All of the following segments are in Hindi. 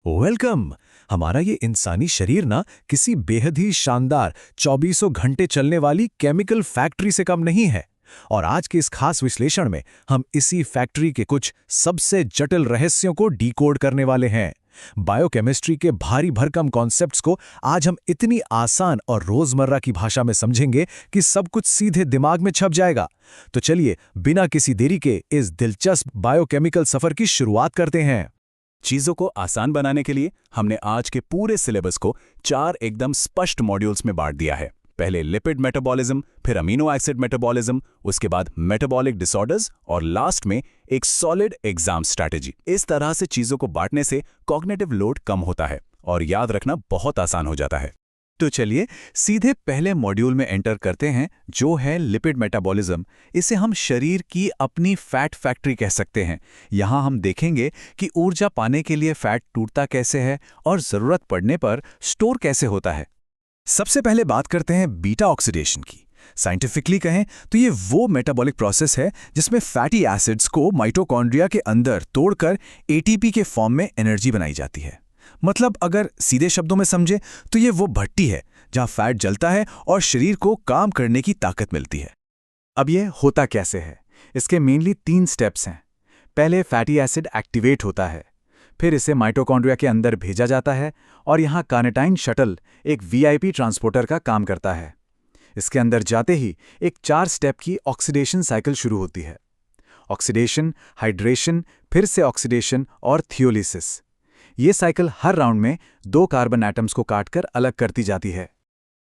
वेलकम। हमारा ये इंसानी शरीर ना किसी बेहद ही शानदार 2400 घंटे चलने वाली केमिकल फैक्ट्री से कम नहीं है। और आज के इस खास विश्लेषण में हम इसी फैक्ट्री के कुछ सबसे जटिल रहस्यों को डिकोड करने वाले हैं। बायोकेमिस्ट्री के भारी भरकम कॉन्सेप्ट्स को आज हम इतनी आसान और रोजमर्रा की भाषा में समझेंगे कि सब कुछ सीधे दिमाग में छप जाएगा। तो चलिए बिना किसी देरी के इस दिलचस्प बायोकेमिकल सफर की शुरुआत करते हैं। चीजों को आसान बनाने के लिए हमने आज के पूरे सिलेबस को 4 एकदम स्पष्ट मॉड्यूल्स में बांट दिया है। पहले लिपिड मेटाबॉलिज्म, फिर अमीनो एसिड मेटाबॉलिज्म, उसके बाद मेटाबॉलिक डिसऑर्डर्स और लास्ट में एक सॉलिड एग्जाम स्ट्रैटेजी। इस तरह से चीजों को बांटने से कॉग्निटिव लोड कम होता है और याद रखना बहुत आसान हो जाता है। तो चलिए सीधे पहले मॉड्यूल में एंटर करते हैं, जो है लिपिड मेटाबॉलिज्म। इसे हम शरीर की अपनी फैट फैक्ट्री कह सकते हैं। यहाँ हम देखेंगे कि ऊर्जा पाने के लिए फैट टूटता कैसे है और ज़रूरत पड़ने पर स्टोर कैसे होता है। सबसे पहले बात करते हैं बीटा ऑक्सीडेशन की। साइंटिफिकली कहें तो ये वो मेटाबॉलिक प्रोसेस है जिसमें फैटी एसिड्स को माइटोकॉन्ड्रिया के अंदर तोड़कर एटीपी के फॉर्म में एनर्जी बनाई जाती है। मतलब अगर सीधे शब्दों में समझे तो ये वो भट्टी है जहां फैट जलता है और शरीर को काम करने की ताकत मिलती है। अब ये होता कैसे है? इसके मेनली 3 स्टेप्स हैं। पहले फैटी एसिड एक्टिवेट होता है, फिर इसे माइटोकॉन्ड्रिया के अंदर भेजा जाता है और यहाँ कार्निटाइन शटल एक वीआईपी ट्रांसपोर्टर का काम करता है। इसके अंदर जाते ही एक 4 स्टेप की ऑक्सीडेशन साइकिल शुरू होती है। ऑक्सीडेशन, हाइड्रेशन, फिर से ऑक्सीडेशन और थियोलिसिस। ये साइकिल हर राउंड में 2 कार्बन एटम्स को काटकर अलग करती जाती है।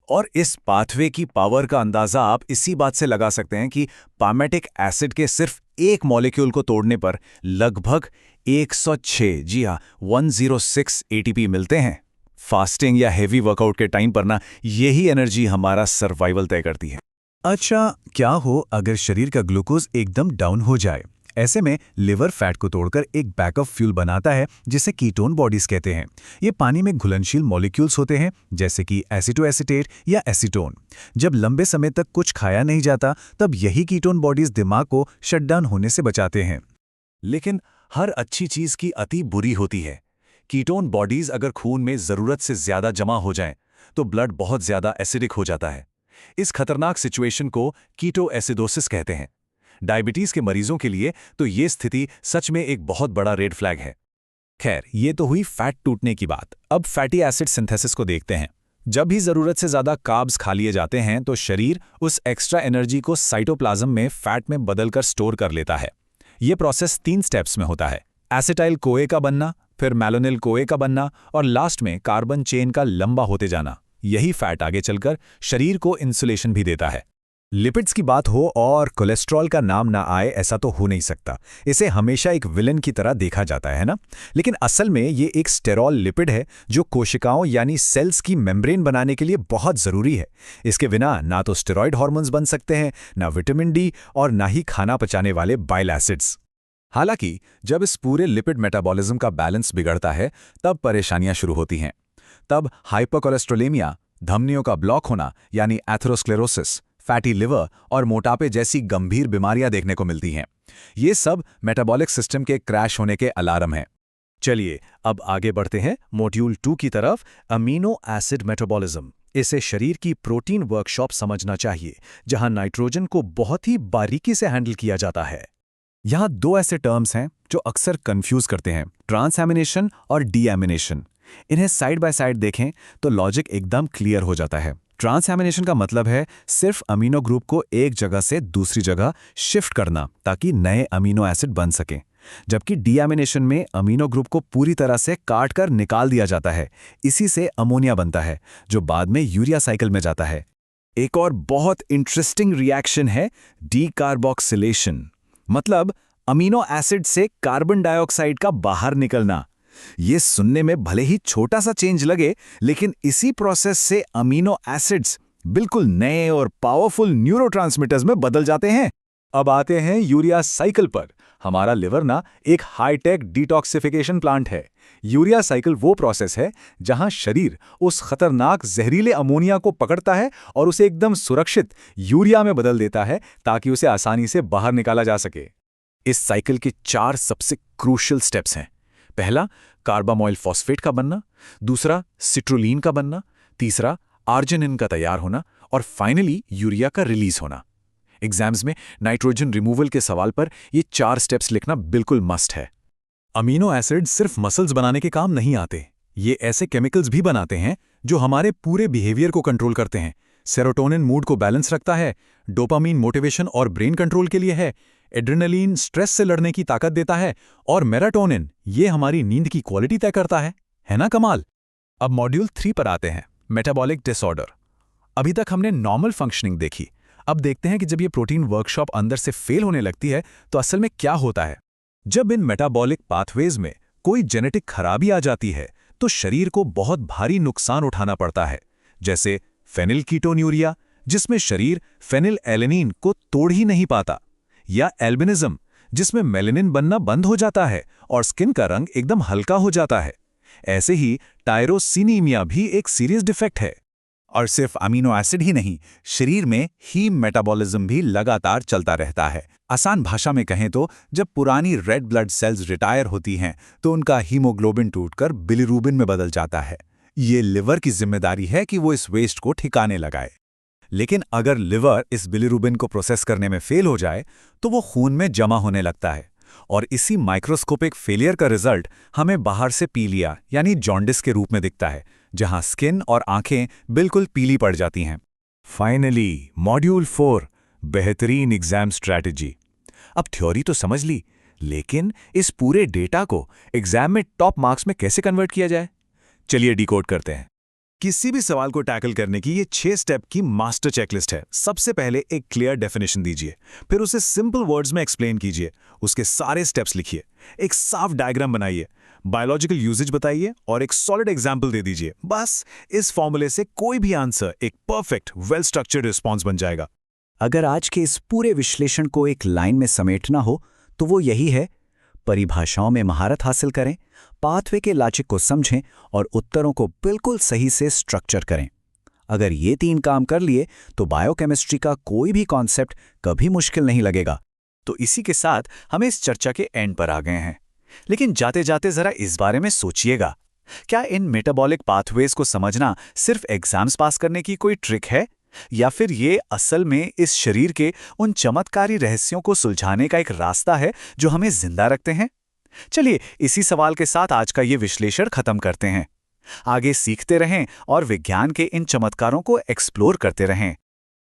और इस पाथवे की पावर का अंदाजा आप इसी बात से लगा सकते हैं कि पामेटिक एसिड के सिर्फ एक मॉलिक्यूल को तोड़ने पर लगभग 106, जी हाँ 106 एटीपी मिलते हैं। फास्टिंग या हेवी वर्कआउट के टाइम पर ना यही एनर्जी हमारा सर्वाइवल तय करती है। अच्छा, क्या हो अगर शरीर का ग्लूकोज एकदम डाउन हो जाए? ऐसे में लिवर फैट को तोड़कर एक बैकअप फ्यूल बनाता है जिसे कीटोन बॉडीज कहते हैं। ये पानी में घुलनशील मॉलिक्यूल्स होते हैं जैसे कि एसिटोएसिटेट या एसीटोन। जब लंबे समय तक कुछ खाया नहीं जाता तब यही कीटोन बॉडीज दिमाग को शटडाउन होने से बचाते हैं। लेकिन हर अच्छी चीज की अति बुरी होती है। कीटोन बॉडीज अगर खून में जरूरत से ज्यादा जमा हो जाएं, तो ब्लड बहुत ज्यादा एसिडिक हो जाता है। इस खतरनाक सिचुएशन को कीटोएसिडोसिस कहते हैं। डायबिटीज के मरीजों के लिए तो ये स्थिति सच में एक बहुत बड़ा रेड फ्लैग है। खैर, ये तो हुई फैट टूटने की बात। अब फैटी एसिड सिंथेसिस को देखते हैं। जब भी जरूरत से ज्यादा कार्ब्स खा लिए जाते हैं तो शरीर उस एक्स्ट्रा एनर्जी को साइटोप्लाज्म में फैट में बदलकर स्टोर कर लेता है। ये प्रोसेस 3 स्टेप्स में होता है। एसिटाइल कोए का बनना, फिर मैलोनिल कोए का बनना और लास्ट में कार्बन चेन का लंबा होते जाना। यही फैट आगे चलकर शरीर को इंसुलेशन भी देता है। लिपिड्स की बात हो और कोलेस्ट्रॉल का नाम ना आए ऐसा तो हो नहीं सकता। इसे हमेशा एक विलन की तरह देखा जाता है ना। लेकिन असल में ये एक स्टेरॉल लिपिड है जो कोशिकाओं यानी सेल्स की मेम्ब्रेन बनाने के लिए बहुत ज़रूरी है। इसके बिना ना तो स्टेरॉइड हार्मोन्स बन सकते हैं, ना विटामिन डी और ना ही खाना पचाने वाले बाइल एसिड्स। हालांकि जब इस पूरे लिपिड मेटाबॉलिज्म का बैलेंस बिगड़ता है तब परेशानियां शुरू होती हैं। तब हाइपरकोलेस्ट्रोलेमिया, धमनियों का ब्लॉक होना यानी एथेरोस्क्लेरोसिस, फैटी लिवर और मोटापे जैसी गंभीर बीमारियां देखने को मिलती हैं। ये सब मेटाबॉलिक सिस्टम के क्रैश होने के अलार्म हैं। चलिए अब आगे बढ़ते हैं मॉड्यूल 2 की तरफ, अमीनो एसिड मेटाबॉलिज्म। इसे शरीर की प्रोटीन वर्कशॉप समझना चाहिए, जहां नाइट्रोजन को बहुत ही बारीकी से हैंडल किया जाता है। यहाँ 2 ऐसे टर्म्स हैं जो अक्सर कंफ्यूज करते हैं, ट्रांसएमिनेशन और डीएमिनेशन। इन्हें साइड बाय साइड देखें तो लॉजिक एकदम क्लियर हो जाता है। ट्रांसएमिनेशन का मतलब है सिर्फ अमीनो ग्रुप को एक जगह से दूसरी जगह शिफ्ट करना ताकि नए अमीनो एसिड बन सकें, जबकि डीएमिनेशन में अमीनो ग्रुप को पूरी तरह से काट कर निकाल दिया जाता है। इसी से अमोनिया बनता है जो बाद में यूरिया साइकिल में जाता है। एक और बहुत इंटरेस्टिंग रिएक्शन है डीकार्बोक्सिलेशन, मतलब अमीनो एसिड से कार्बन डाइऑक्साइड का बाहर निकलना। ये सुनने में भले ही छोटा सा चेंज लगे, लेकिन इसी प्रोसेस से अमीनो एसिड्स बिल्कुल नए और पावरफुल न्यूरोट्रांसमीटर्स में बदल जाते हैं। अब आते हैं यूरिया साइकिल पर। हमारा लिवर ना एक हाईटेक डिटॉक्सिफिकेशन प्लांट है। यूरिया साइकिल वो प्रोसेस है जहां शरीर उस खतरनाक जहरीले अमोनिया को पकड़ता है और उसे एकदम सुरक्षित यूरिया में बदल देता है ताकि उसे आसानी से बाहर निकाला जा सके। इस साइकिल के 4 सबसे क्रूशियल स्टेप्स हैं। पहला, कार्बामोइल फॉस्फेट का बनना, दूसरा सिट्रुलीन का बनना, तीसरा आर्जिनिन का तैयार होना और फाइनली यूरिया का रिलीज होना। एग्जाम्स में नाइट्रोजन रिमूवल के सवाल पर ये 4 स्टेप्स लिखना बिल्कुल मस्ट है। अमीनो एसिड सिर्फ मसल्स बनाने के काम नहीं आते, ये ऐसे केमिकल्स भी बनाते हैं जो हमारे पूरे बिहेवियर को कंट्रोल करते हैं। सेरोटोनिन मूड को बैलेंस रखता है, डोपामीन मोटिवेशन और ब्रेन कंट्रोल के लिए है, एड्रेनलिन स्ट्रेस से लड़ने की ताकत देता है और मेलाटोनिन ये हमारी नींद की क्वालिटी तय करता है ना कमाल। अब मॉड्यूल 3 पर आते हैं, मेटाबॉलिक डिसऑर्डर। अभी तक हमने नॉर्मल फंक्शनिंग देखी, अब देखते हैं कि जब ये प्रोटीन वर्कशॉप अंदर से फेल होने लगती है तो असल में क्या होता है। जब इन मेटाबॉलिक पाथवेज में कोई जेनेटिक खराबी आ जाती है तो शरीर को बहुत भारी नुकसान उठाना पड़ता है, जैसे फेनिलकीटोन्यूरिया जिसमें शरीर फेनिलएलेनिन को तोड़ ही नहीं पाता, या एल्बिनिज्म जिसमें मेलेनिन बनना बंद हो जाता है और स्किन का रंग एकदम हल्का हो जाता है। ऐसे ही टायरोसिनीमिया भी एक सीरियस डिफेक्ट है। और सिर्फ अमीनो एसिड ही नहीं, शरीर में हीम मेटाबॉलिज्म भी लगातार चलता रहता है। आसान भाषा में कहें तो जब पुरानी रेड ब्लड सेल्स रिटायर होती हैं तो उनका हीमोग्लोबिन टूटकर बिलिरूबिन में बदल जाता है। ये लिवर की जिम्मेदारी है कि वो इस वेस्ट को ठिकाने लगाए। लेकिन अगर लिवर इस बिलिरूबिन को प्रोसेस करने में फेल हो जाए तो वो खून में जमा होने लगता है और इसी माइक्रोस्कोपिक फेलियर का रिजल्ट हमें बाहर से पीलिया यानी जॉन्डिस के रूप में दिखता है, जहां स्किन और आंखें बिल्कुल पीली पड़ जाती हैं। फाइनली मॉड्यूल 4, बेहतरीन एग्जाम स्ट्रैटेजी। अब थ्योरी तो समझ ली, लेकिन इस पूरे डेटा को एग्जाम में टॉप मार्क्स में कैसे कन्वर्ट किया जाए, चलिए डिकोड करते हैं। किसी भी सवाल को टैकल करने की ये 6 स्टेप की मास्टर चेकलिस्ट है। सबसे पहले एक क्लियर डेफिनेशन दीजिए, फिर उसे सिंपल वर्ड्स में एक्सप्लेन कीजिए, उसके सारे स्टेप्स लिखिए, एक साफ डायग्राम बनाइए, बायोलॉजिकल यूजेज बताइए और एक सॉलिड एग्जाम्पल दे दीजिए। बस इस फॉर्मूले से कोई भी आंसर एक परफेक्ट वेल स्ट्रक्चर्ड रिस्पॉन्स बन जाएगा। अगर आज के इस पूरे विश्लेषण को एक लाइन में समेटना हो तो वो यही है: परिभाषाओं में महारत हासिल करें, पाथवे के लॉजिक को समझें और उत्तरों को बिल्कुल सही से स्ट्रक्चर करें। अगर ये 3 काम कर लिए तो बायोकेमिस्ट्री का कोई भी कॉन्सेप्ट कभी मुश्किल नहीं लगेगा। तो इसी के साथ हम इस चर्चा के एंड पर आ गए हैं, लेकिन जाते जाते जरा इस बारे में सोचिएगा, क्या इन मेटाबॉलिक पाथवेज को समझना सिर्फ एग्जाम्स पास करने की कोई ट्रिक है, या फिर ये असल में इस शरीर के उन चमत्कारी रहस्यों को सुलझाने का एक रास्ता है जो हमें जिंदा रखते हैं? चलिए इसी सवाल के साथ आज का ये विश्लेषण खत्म करते हैं। आगे सीखते रहें और विज्ञान के इन चमत्कारों को एक्सप्लोर करते रहें।